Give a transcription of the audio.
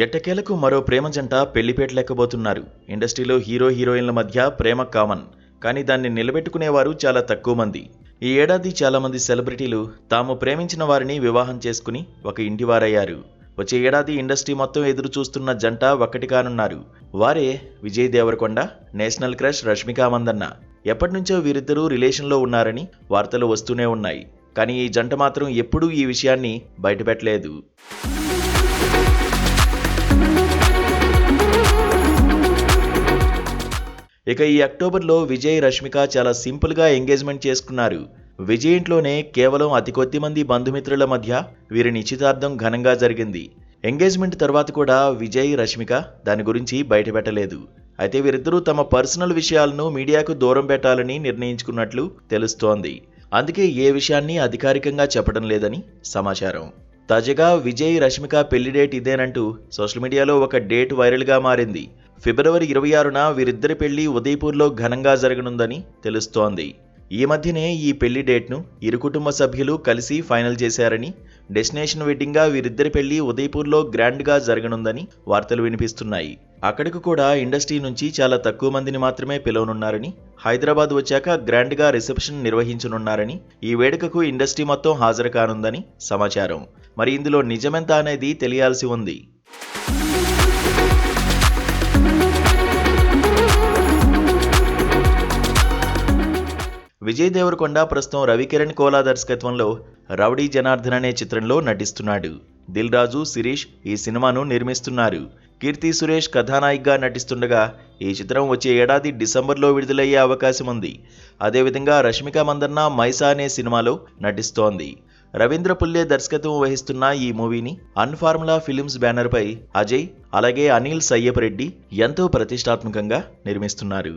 ఎట్టకేలకు మరో ప్రేమ జంట పెళ్లిపేటలెక్కబోతున్నారు. ఇండస్ట్రీలో హీరో హీరోయిన్ల మధ్య ప్రేమ కామన్, కానీ దాన్ని నిలబెట్టుకునేవారు చాలా తక్కువ మంది. ఈ ఏడాది చాలా మంది సెలబ్రిటీలు తాము ప్రేమించిన వారిని వివాహం చేసుకుని ఒక ఇంటివారయ్యారు. వచ్చే ఏడాది ఇండస్ట్రీ మొత్తం ఎదురు చూస్తున్న జంట ఒక్కటి కానున్నారు. వారే విజయ్ దేవరకొండ, నేషనల్ క్రష్ రష్మిక మందన్న. ఎప్పటినుంచో వీరిద్దరూ రిలేషన్లో ఉన్నారని వార్తలు వస్తూనే ఉన్నాయి. కానీ ఈ జంట మాత్రం ఎప్పుడూ ఈ విషయాన్ని బయటపెట్టలేదు. ఇక ఈ అక్టోబర్లో విజయ్ రష్మిక చాలా సింపుల్గా ఎంగేజ్మెంట్ చేసుకున్నారు. విజయ్ ఇంట్లోనే కేవలం అతి కొద్ది మంది బంధుమిత్రుల మధ్య వీరి నిశ్చితార్థం ఘనంగా జరిగింది. ఎంగేజ్మెంట్ తర్వాత కూడా విజయ్ రష్మిక దాని గురించి బయటపెట్టలేదు. అయితే వీరిద్దరూ తమ పర్సనల్ విషయాలను మీడియాకు దూరం పెట్టాలని నిర్ణయించుకున్నట్లు తెలుస్తోంది. అందుకే ఏ విషయాన్ని అధికారికంగా చెప్పడం లేదని సమాచారం. తాజాగా విజయ్ రష్మిక పెళ్లి డేట్ ఇదేనంటూ సోషల్ మీడియాలో ఒక డేట్ వైరల్గా మారింది. ఫిబ్రవరి 26న వీరిద్దరి పెళ్లి ఉదయపూర్లో ఘనంగా జరగనుందని తెలుస్తోంది. ఈ మధ్యనే ఈ పెళ్లి డేట్ను ఇరు కుటుంబ సభ్యులు కలిసి ఫైనల్ చేశారని, డెస్టినేషన్ వెడ్డింగ్గా వీరిద్దరి పెళ్లి ఉదయపూర్లో గ్రాండ్గా జరగనుందని వార్తలు వినిపిస్తున్నాయి. అక్కడికి కూడా ఇండస్ట్రీ నుంచి చాలా తక్కువ మందిని మాత్రమే పిలవనున్నారని, హైదరాబాద్ వచ్చాక గ్రాండ్గా రిసెప్షన్ నిర్వహించనున్నారని, ఈ వేడుకకు ఇండస్ట్రీ మొత్తం హాజరు కానుందని సమాచారం. మరి ఇందులో నిజమెంత అనేది తెలియాల్సి ఉంది. విజయ్ దేవరకొండ ప్రస్తుతం రవికిరణ్ కోలా దర్శకత్వంలో రౌడీ జనార్దన్ అనే చిత్రంలో నటిస్తున్నాడు. దిల్ రాజు, శిరీష్ ఈ సినిమాను నిర్మిస్తున్నారు. కీర్తి సురేష్ కథానాయికగా నటిస్తుండగా ఈ చిత్రం వచ్చే ఏడాది డిసెంబర్లో విడుదలయ్యే అవకాశం ఉంది. అదేవిధంగా రష్మిక మందన్న మైసా అనే సినిమాలో నటిస్తోంది. రవీంద్ర పుల్లే దర్శకత్వం వహిస్తున్న ఈ మూవీని అన్ఫార్ములా ఫిలిమ్స్ బ్యానర్పై అజయ్ అలాగే అనిల్ సయ్యప్ రెడ్డి ఎంతో ప్రతిష్టాత్మకంగా నిర్మిస్తున్నారు.